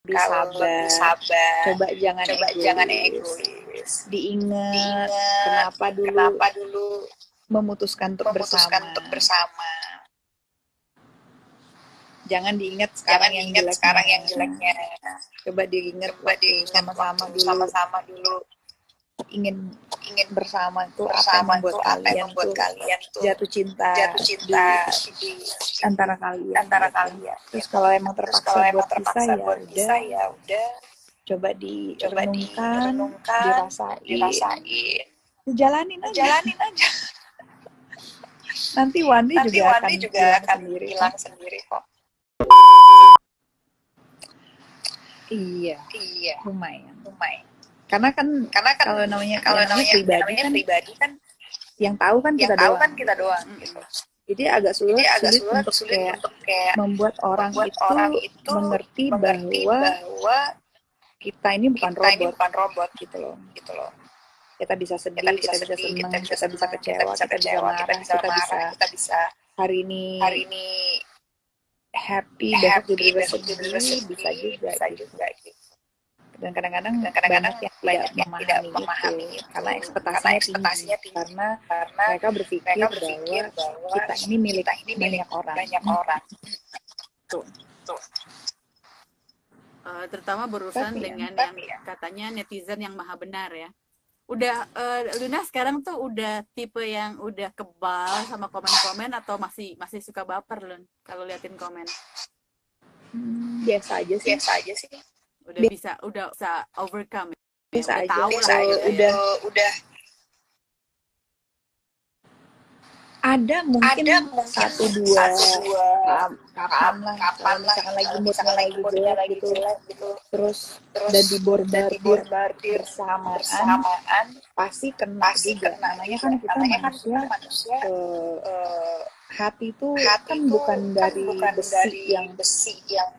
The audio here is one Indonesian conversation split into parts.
lebih sabar, coba jangan egois. Diingat kenapa dulu memutuskan untuk bersama. Jangan diingat sekarang yang jeleknya. Coba diingat waktu sama-sama dulu ingin bersama itu apa yang membuat kalian tuh jatuh cinta di antara kalian. Terus kalau emang terpaksa buat pisah ya udah coba direnungkan, dirasain, jalanin aja. Nanti one day juga akan hilang sendiri kok. Iya, lumayan. Karena kan kalau namanya pribadi kan yang tahu kan kita doang gitu. Jadi agak sulit untuk kayak membuat orang itu mengerti bahwa kita ini bukan robot gitu loh. Kita bisa sedih, kita bisa senang, kita bisa kecewa, kita bisa marah, kita bisa hari ini happy, besok juga sedih, bisa juga gitu. Dan kadang-kadang banyak yang tidak memahami itu karena ekspektasinya tinggi karena mereka berpikir bahwa kita ini milik banyak orang. Tuh. Terutama berurusan dengan yang katanya netizen yang maha benar ya. Udah Luna sekarang tuh udah tipe yang udah kebal sama komen-komen atau masih suka baper Lun kalau liatin komen? Biasa aja sih. Udah bisa overcome ya? Bisa udah aja. Tahu lah, udah ada mungkin satu dua kapan lah misalkan lagi moodnya lagi jelek gitu terus dan diborbardir bersamaan pasti kena juga. Namanya kan kita manusia hati itu kan bukan dari besi yang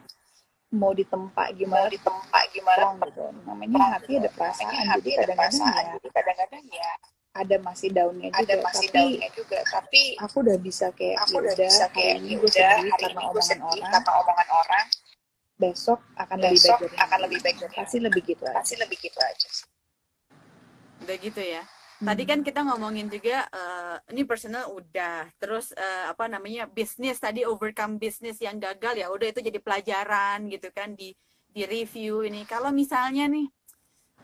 mau ditempa gimana gitu. Namanya hati ada perasaan, jadi kadang-kadang ya ada masih daunnya juga, tapi aku udah bisa kayak hari ini gue sedih karena omongan orang, besok akan lebih baik pasti lebih gitu aja. Udah gitu ya. Tadi kan kita ngomongin juga ini personal udah, terus bisnis tadi, overcome bisnis yang gagal ya udah, itu jadi pelajaran gitu kan di review ini. Kalau misalnya nih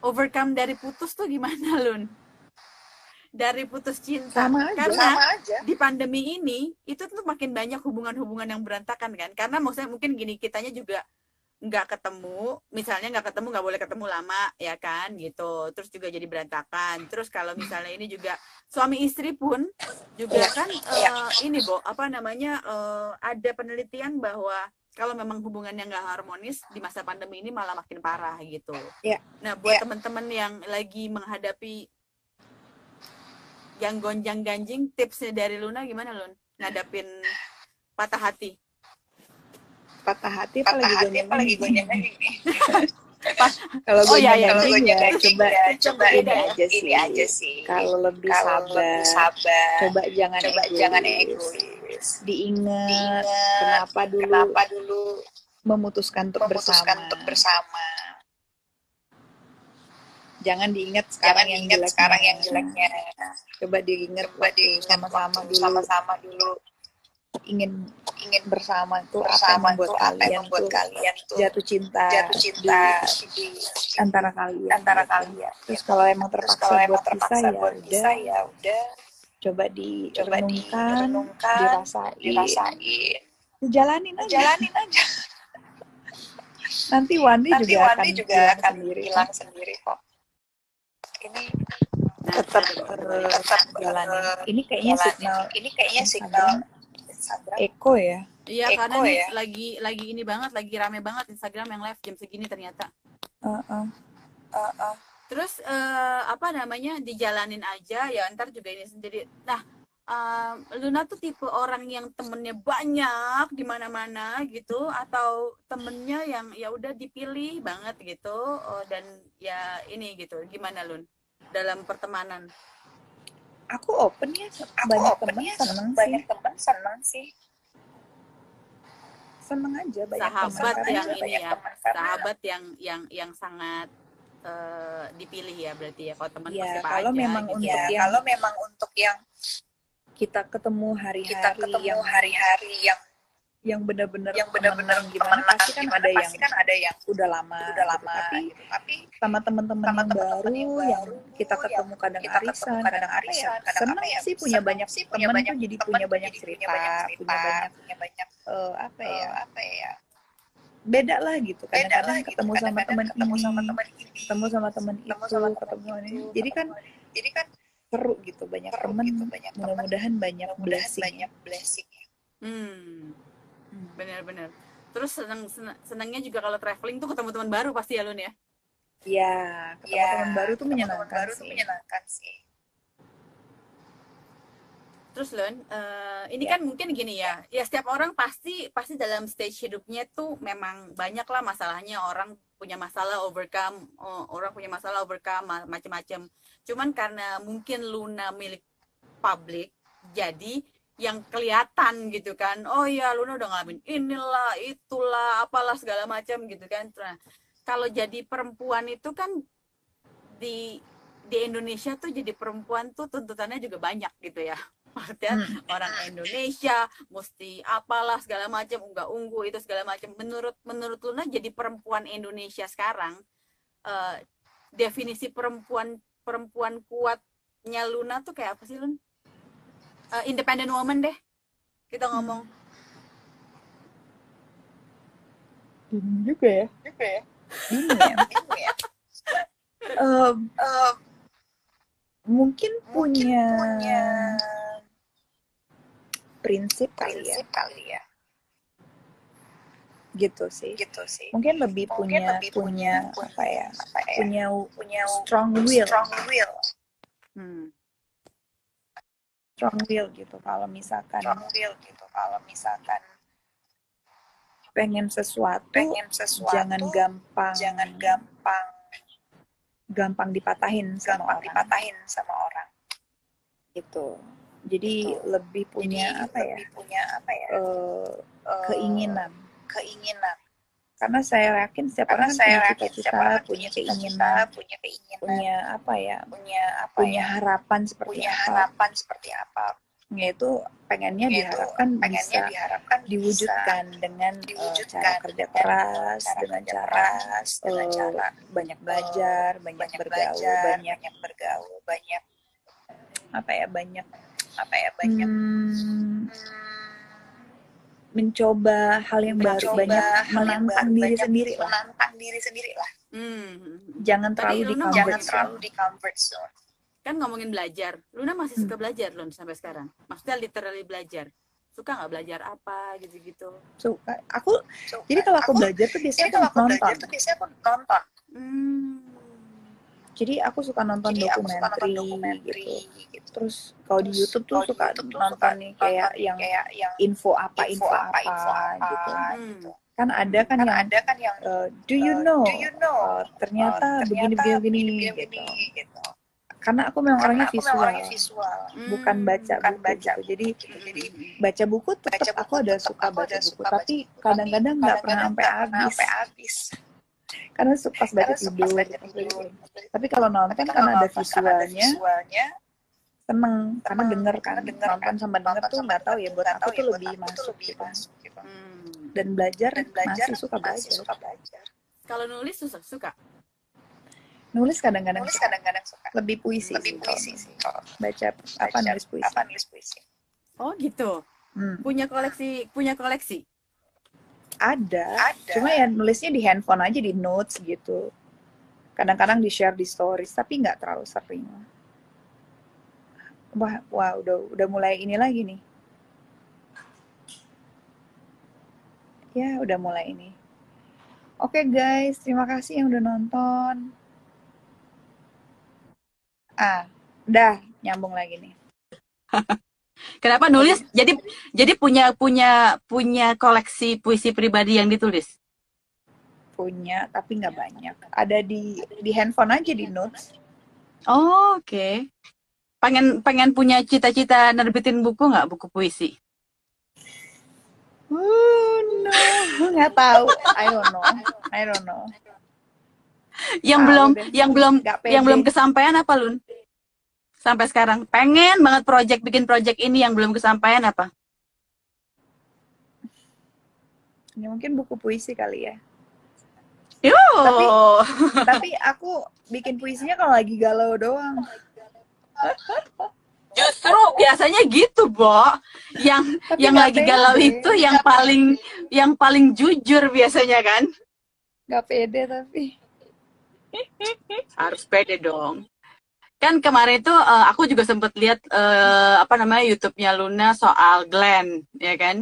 overcome dari putus tuh gimana Lun? Dari putus cinta sama aja. Di pandemi ini itu tuh makin banyak hubungan-hubungan yang berantakan kan, karena maksudnya mungkin gini, kitanya juga nggak ketemu, nggak boleh ketemu lama ya kan gitu, terus juga jadi berantakan. Terus kalau misalnya ini juga suami istri pun juga kan ini ada penelitian bahwa kalau memang hubungannya nggak harmonis di masa pandemi ini malah makin parah gitu. Nah buat teman-teman yang lagi menghadapi yang gonjang-ganjing, tipsnya dari Luna gimana Lun ngadapin patah hati apalagi gonjang-ganjing nih? Kalau gonjang-ganjing ya coba ini aja sih. Kalau lebih sabar, coba jangan egois. Diingat kenapa dulu memutuskan untuk bersama. Jangan diingat sekarang yang jeleknya. Coba diingat waktu sama-sama dulu ingin bersama itu apa yang membuat kalian tuh jatuh cinta di antara kalian. Terus kalau emang terpaksa buat pisah ya udah coba direnungkan, dirasain, jalanin aja. Nanti one day juga akan hilang sendiri kok. Ini tetap jalanin. Ini kayaknya signal Eko ya. Iya, karena nih lagi ini banget, lagi rame banget Instagram yang live jam segini ternyata. Terus dijalanin aja ya, ntar juga ini sendiri. Nah, Luna tuh tipe orang yang temennya banyak di mana-mana gitu, atau temennya yang ya udah dipilih banget gitu, dan ya ini gitu. Gimana Lun dalam pertemanan? Aku open ya, banyak teman seneng sih. seneng aja, banyak sahabat teman yang karena ini ya, sahabat yang sangat dipilih ya berarti ya. Kalau teman ya siapa kalau aja memang gitu. untuk yang Kalau memang untuk yang kita ketemu kita hari-hari ketemu yang hari-hari yang benar-benar benar-benar gimana pasti kan ada yang pasti kan ada yang udah lama gitu. Tapi sama teman-teman yang baru yang kita ketemu kadang kita arisan, kadang kadang apa ya, kadang seneng apa ya, sih punya seneng banyak sih punya teman banyak tuh jadi teman punya tuh banyak jadi cerita, punya banyak apa ya, apa ya, beda lah gitu. Kadang-kadang gitu. ketemu sama teman ketemu sama ini, teman ini, ketemu sama teman ketemu itu, sama teman ketemu ini. itu, Jadi kan jadi kan seru gitu, banyak seru teman. gitu, banyak teman. Mudah-mudahan banyak Mudah-mudahan blessing. banyak blessing. Benar-benar. Terus senangnya juga kalau traveling tuh ketemu teman baru pasti ya Lun ya. Iya, ketemu teman baru tuh menyenangkan sih. Terus Lun, ini kan mungkin gini ya setiap orang pasti dalam stage hidupnya tuh memang banyak lah masalahnya, orang punya masalah overcome macam-macam. Cuman karena mungkin Luna milik publik, jadi yang kelihatan gitu kan, oh ya Luna udah ngalamin inilah, itulah, apalah segala macam gitu kan. Nah, kalau jadi perempuan itu kan di Indonesia tuh jadi perempuan tuh tuntutannya juga banyak gitu ya. Maksudnya orang Indonesia mesti apalah segala macam, unggah-ungguh itu segala macam. Menurut Luna jadi perempuan Indonesia sekarang, definisi perempuan kuatnya Luna tuh kayak apa sih Lun? Independent woman deh kita ngomong. Bingung juga ya. Bingung ya. Mungkin punya prinsip kali ya. Gitu sih. Mungkin lebih punya apa ya? Punya strong will. Strong will gitu. Kalau misalkan pengen sesuatu jangan gampang dipatahin sama orang. Gitu. Jadi lebih punya keinginan. Karena saya yakin setiap orang punya cita-cita, punya harapan seperti apa. Yaitu pengennya diharapkan bisa diwujudkan dengan cara kerja keras, dengan cara banyak belajar, banyak bergaul, banyak mencoba hal yang baru, banyak menantang diri sendiri lah. Jangan terlalu di comfort zone. Kan ngomongin belajar, Luna masih suka belajar Lun sampai sekarang. Maksudnya literally belajar. Suka nggak belajar apa gitu-gitu? Suka. Jadi kalau aku belajar tuh biasanya aku nonton. Jadi aku suka nonton dokumenter gitu. Terus kalau di YouTube tuh suka nonton nih kayak yang info apa gitu. Kan ada kan yang do you know ternyata begini gitu. Karena aku memang orangnya visual. Bukan baca buku gitu. Jadi baca buku tetap aku ada suka baca buku, tapi kadang-kadang nggak pernah sampai habis. Karena pas baca tidur. Tapi kalau nonton karena ada visualnya, seneng. Karena nonton sama denger tuh nggak tahu ya, buat aku tuh lebih masuk gitu. Dan belajar masih suka belajar. Kalau nulis suka? Nulis kadang-kadang suka. Lebih puisi sih. Baca nulis puisi. Oh gitu. Punya koleksi? Ada. Cuma ya nulisnya di handphone aja, di notes gitu. Kadang-kadang di-share di stories, tapi nggak terlalu sering. Wah, udah mulai ini lagi nih. Ya, udah mulai ini. Oke guys, terima kasih yang udah nonton. Udah nyambung lagi nih. Kenapa nulis? Jadi punya koleksi puisi pribadi yang ditulis? Punya, tapi nggak banyak. Ada di handphone aja, di notes. Oh, oke. Pengen punya cita-cita nerbitin buku nggak? Buku puisi? Oh no, nggak tahu. I don't know. Yang Tahu belum, deh, nggak yang belum pede. kesampaian apa, Lun? Sampai sekarang pengen banget bikin project ini yang belum kesampaian apa? Ya mungkin buku puisi kali ya. Yo, Tapi aku bikin puisinya kalau lagi galau doang. justru biasanya gitu, Bo. Tapi Yang nggak lagi galau pede, itu yang paling jujur biasanya kan? nggak pede tapi. Harus pede dong. Kan kemarin itu aku juga sempat lihat apa namanya YouTube-nya Luna soal Glenn, ya kan?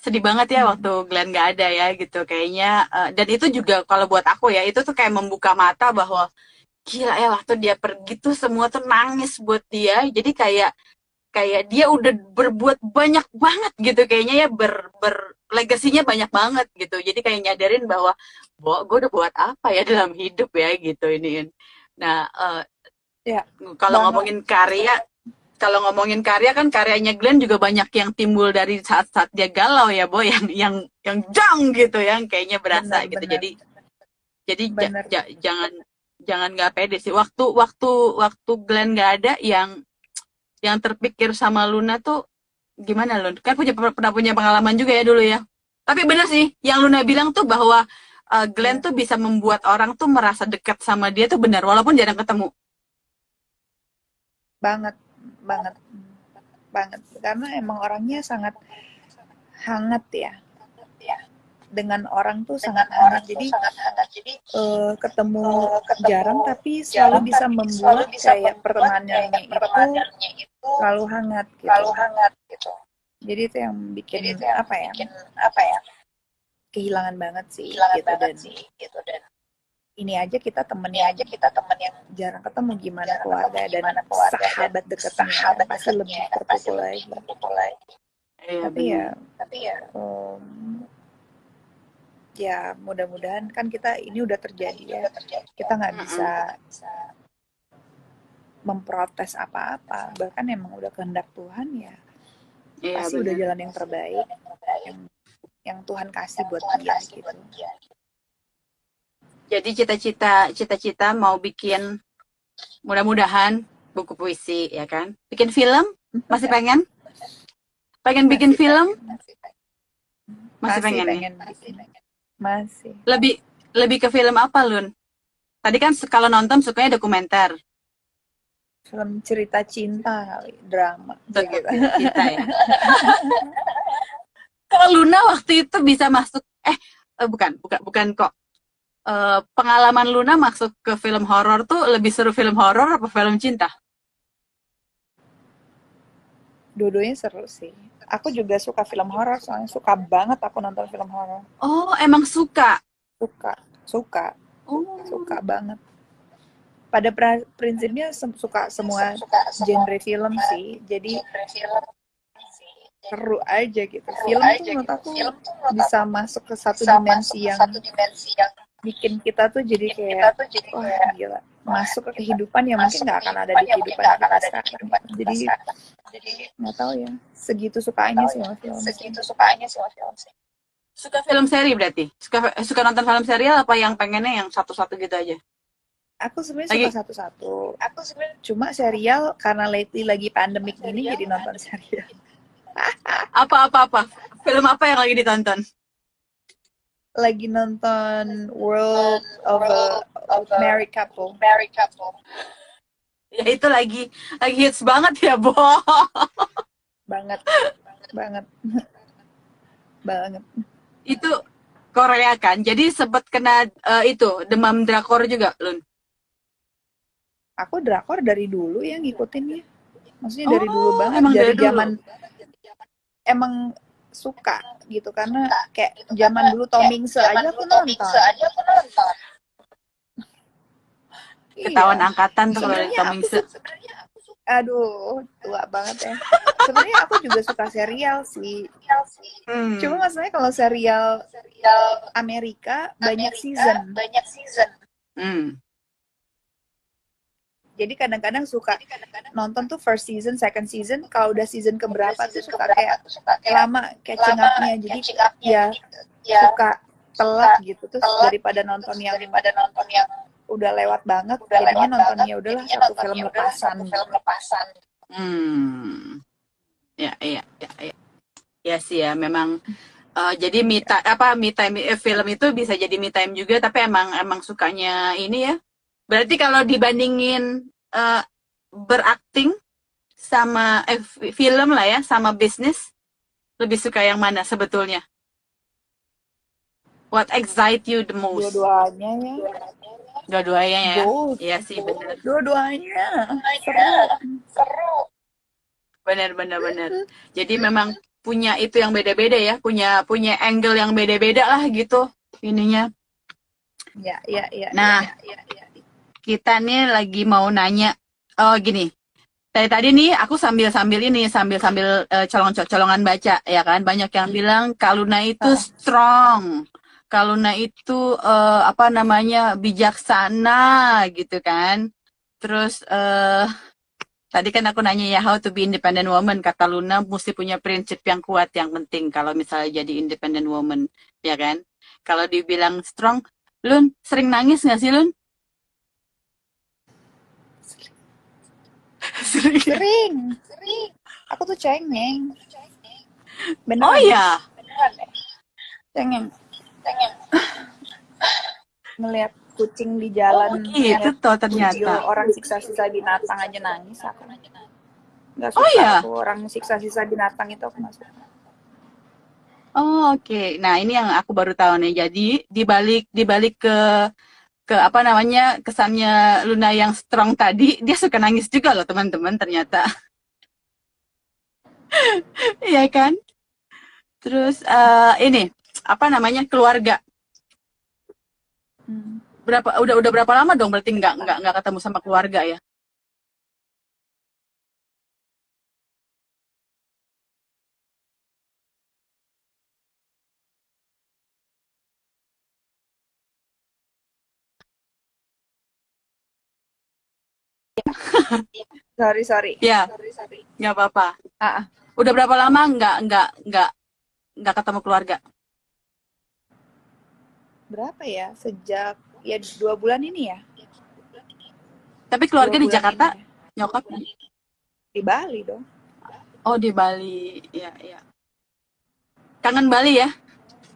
Sedih banget ya waktu Glenn gak ada ya gitu kayaknya. Dan itu juga kalau buat aku ya itu tuh kayak membuka mata bahwa gila ya waktu dia pergi tuh semua tuh nangis buat dia. Jadi kayak kayak dia udah berbuat banyak banget gitu kayaknya ya legasinya banyak banget gitu. Jadi kayak nyadarin bahwa gue udah buat apa ya dalam hidup ya gitu ini. Nah, Ya, kalau banget. ngomongin karya kan karyanya Glenn juga banyak yang timbul dari saat-saat dia galau ya, Bo, yang jong gitu yang kayaknya berasa gitu. Benar-benar. Jadi Benar. jangan nggak pede sih. Waktu Glenn nggak ada yang terpikir sama Luna tuh gimana, Lun? Kan pernah punya pengalaman juga ya dulu ya. Tapi bener sih yang Luna bilang tuh bahwa Glenn Ya, tuh bisa membuat orang tuh merasa dekat sama dia tuh benar walaupun jarang ketemu. banget, banget, banget. Karena emang orangnya sangat hangat ya. Dengan orang tuh sangat hangat. Jadi ketemu jarang tapi selalu bisa membuat kayak pertemanannya itu selalu hangat gitu. Jadi itu yang bikin apa ya? Kehilangan banget sih gitu dan ini aja kita temen yang jarang ketemu gimana keluarga dan sahabat dekatnya kan pasti lebih terpukul lagi. Iya, Tapi bener. ya ya mudah-mudahan kan kita ini udah terjadi ya. Kita nggak bisa memprotes apa-apa. Bahkan emang udah kehendak Tuhan ya. Iya, Pasti udah bener. jalan yang terbaik yang Tuhan kasih buat dia gitu. Jadi cita-cita mau bikin mudah-mudahan buku puisi ya kan? Bikin film? Masih pengen? Pengen bikin film? Masih pengen nih. bikin. Masih. Lebih ke film apa, Lun? Tadi kan kalau nonton sukanya dokumenter. Film cerita cinta kali, drama gitu. Cinta ya. Kalau Luna waktu itu bisa masuk bukan kok. Pengalaman Luna masuk ke film horor tuh lebih seru film horor apa film cinta? Dua-duanya seru sih. Aku juga suka film horor, soalnya suka banget aku nonton film horor. Oh, emang suka? Suka Oh, banget. Pada prinsipnya suka semua genre film sih. Jadi seru aja gitu. Film tuh menurut aku bisa masuk ke satu dimensi yang bikin kita tuh jadi kayak wah gila, masuk ke kehidupan yang mungkin nggak akan ada di kehidupan kita sekarang. Jadi nggak tahu ya, segitu sukanya sih sama film. suka film seri berarti? Suka nonton film serial apa yang pengennya yang satu-satu gitu aja? Aku sebenarnya suka satu-satu. Cuma serial karena lately lagi pandemik gini jadi nonton serial. Apa? Film apa yang lagi ditonton? Lagi nonton World of a Married Couple. Ya itu lagi hits banget ya, Bo. Banget. Itu Korea kan. Jadi sempat kena itu demam drakor juga, Lun. Aku drakor dari dulu ya ngikutinnya. Maksudnya dari dulu banget, emang dari dulu. zaman emang suka gitu karena kayak zaman dulu Tom Mingse aja aku nonton. Ketahuan angkatan tuh kalau Sebenarnya Tom Mingse. Aduh, tua banget ya. Sebenarnya aku juga suka serial sih. Cuma maksudnya kalau serial Amerika banyak season. Jadi kadang-kadang suka nonton tuh first season, second season, kalau udah season keberapa tuh suka kayak lama catching up-nya. Jadi ya suka telat gitu. Terus daripada nonton yang udah lewat banget, jadinya nontonnya udahlah satu film lepasan. Ya, iya. Ya sih ya, memang jadi me time film itu bisa jadi me time juga, tapi emang sukanya ini ya. Berarti kalau dibandingin berakting sama film lah ya, sama bisnis, lebih suka yang mana sebetulnya? What excite you the most? Dua-duanya ya. Dua-duanya ya. Both. Iya sih, benar. Dua-duanya. Seru. Benar. Jadi memang punya itu yang beda-beda ya, punya angle yang beda-beda lah gitu ininya. Ya. Nah, kita nih lagi mau nanya, gini. Tadi nih aku sambil colongan baca ya kan, banyak yang bilang Kak Luna itu strong, Kak Luna itu bijaksana gitu kan. Terus tadi kan aku nanya ya, how to be independent woman, kata Luna mesti punya prinsip yang kuat, yang penting kalau misalnya jadi independent woman, ya kan. Kalau dibilang strong, Lun sering nangis nggak sih Lun? Sering. Aku tuh cengeng. Beneran. Oh iya. Cengeng. Ngelihat kucing di jalan. Gitu toh ternyata. Video orang siksa-siksa binatang aja nangis aku. Nggak suka. Oh iya. Aku orang siksa-siksa binatang itu aku nggak suka. Oh, oke. Nah, ini yang aku baru tahu nih. Jadi dibalik ke kesannya Luna yang strong tadi, dia suka nangis juga loh teman-teman ternyata. Iya kan? Terus ini keluarga. Udah berapa lama dong berarti nggak ketemu sama keluarga ya? Sorry. Ya, nggak apa-apa. Udah berapa lama nggak ketemu keluarga? Berapa ya? Sejak 2 bulan ini ya. Tapi keluarga di Jakarta, nyokap di Bali dong. Oh, di Bali, ya. Kangen Bali ya?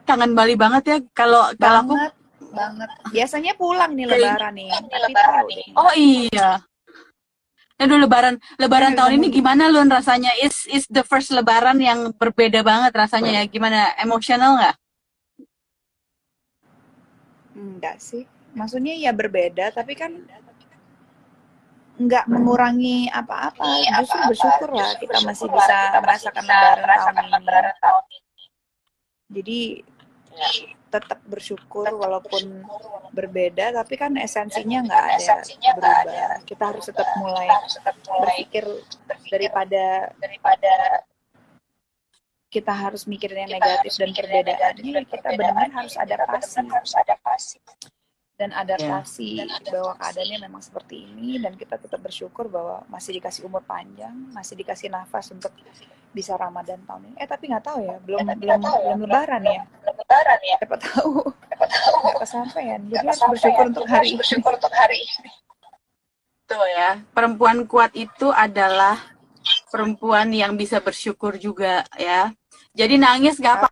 Kangen Bali banget ya. Kalau aku banget. Biasanya pulang nih Lebaran nih. Tapi tahu deh. Oh iya. Aduh, Lebaran tahun ini gimana Lun rasanya? Is the first Lebaran yang berbeda banget rasanya ya? Gimana? Emosional nggak? Enggak sih. Maksudnya ya berbeda, tapi kan nggak mengurangi apa-apa. Justru bersyukur lah kita masih bisa merasakan Lebaran tahun ini. Jadi tetap bersyukur walaupun berbeda, tapi kan esensinya nggak ada berubah. Kita harus tetap mulai berpikir daripada kita harus mikirin yang negatif dan perbedaannya, kita benar-benar harus adaptasi. Dan adaptasi bahwa keadaannya memang seperti ini, dan kita tetap bersyukur bahwa masih dikasih umur panjang, masih dikasih nafas untuk bisa Ramadan tahun ini. Tapi nggak tahu ya, belum Lebaran ya. Siapa tahu nggak kesampaian. Jadi harus bersyukur untuk hari ini. Tuh ya, perempuan kuat itu adalah perempuan yang bisa bersyukur juga ya. Jadi nangis nggak apa.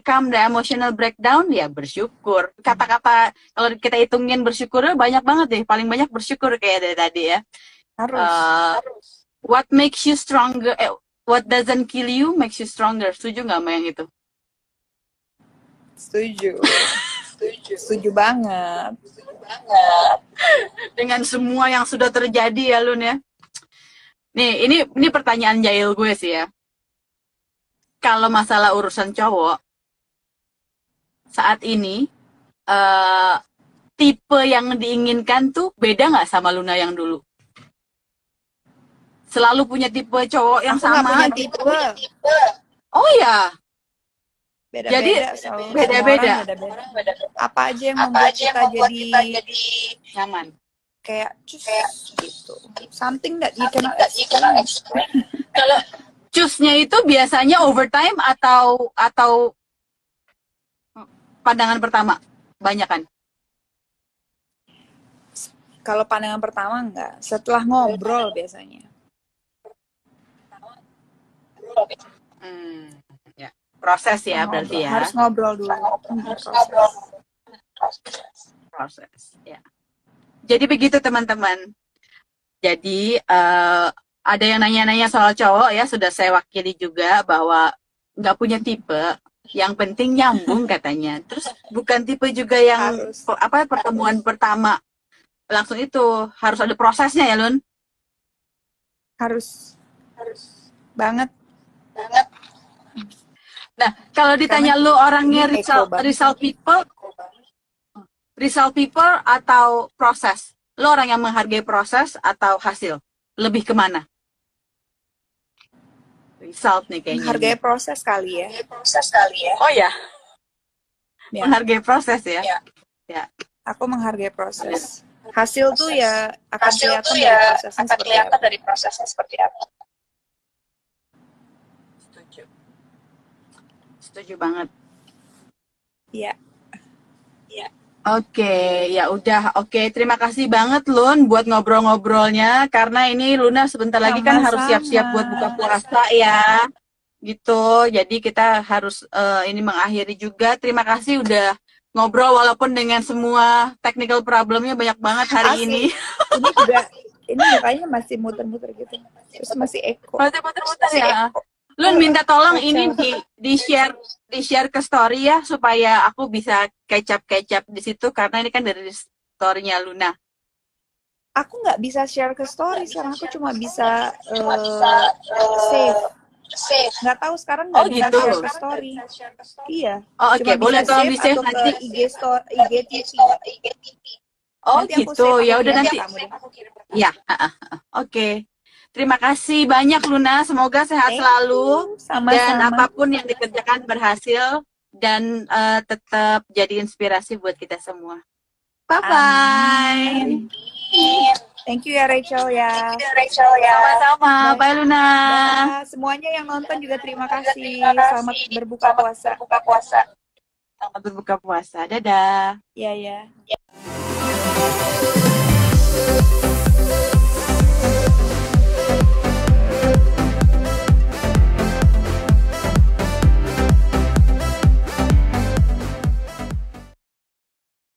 Come the emotional breakdown, ya bersyukur. Kata-kata kalau kita hitungin bersyukurnya banyak banget deh. Paling banyak bersyukur kayak dari tadi ya. Harus. What makes you stronger? What doesn't kill you makes you stronger. Setuju nggak sama yang itu? Setuju banget. Dengan semua yang sudah terjadi ya Lun ya. Nih, ini pertanyaan jahil gue sih ya. Kalau masalah urusan cowok, saat ini tipe yang diinginkan tuh beda nggak sama Luna yang dulu? selalu punya tipe cowok yang Aku nggak sama punya gitu? tipe. Oh ya, Beda-beda. beda-beda. Beda-beda. Apa aja yang membuat kita jadi Nyaman. kayak gitu. Something that you cannot explain. Kalau choose-nya itu biasanya overtime atau pandangan pertama? Banyak kan? Kalau pandangan pertama enggak, setelah ngobrol biasanya. Ya. Proses ya berarti ya. Harus ngobrol dulu. Proses. Ya. Jadi begitu teman-teman. Jadi ada yang nanya-nanya soal cowok ya, sudah saya wakili juga bahwa nggak punya tipe, yang penting nyambung katanya. Terus bukan tipe juga yang pertemuan pertama langsung itu, harus ada prosesnya ya Lun? Harus banget. Nah, kalau ditanya lu orangnya result people atau proses? Lu orang yang menghargai proses atau hasil? Lebih kemana? Result nih kayaknya. Menghargai proses kali ya. Oh ya? Menghargai proses ya? Ya. Aku menghargai proses. Hasil tuh ya akan kelihatan dari prosesnya seperti apa. Setuju banget. Iya. Oke, ya udah. Oke, terima kasih banget Lun buat ngobrol-ngobrolnya, karena ini Luna sebentar lagi kan harus siap-siap buat buka puasa ya. Gitu. Jadi kita harus ini mengakhiri juga. Terima kasih udah ngobrol walaupun dengan semua technical problemnya banyak banget hari ini. Ini kayaknya masih muter-muter gitu. Terus masih echo. Masih muter-muter ya. Lun minta tolong ini di-share ke story ya, supaya aku bisa kecap di situ, karena ini kan dari story-nya Luna. Aku nggak bisa share ke story, sekarang aku cuma bisa save. Nggak tahu sekarang nggak bisa gitu. share ke story. Iya. Oh, oke, boleh tolong di-save nanti IGTV. Oh nanti gitu, ya udah nanti. Ya, oke. Terima kasih banyak Luna, semoga sehat selalu. Sama-sama. Dan apapun yang dikerjakan berhasil dan tetap jadi inspirasi buat kita semua. Bye-bye. Thank you ya Rachel ya. Sama-sama. Bye Luna. Semuanya yang nonton juga terima kasih. Selamat berbuka puasa. Selamat berbuka puasa. Dadah. Iya ya.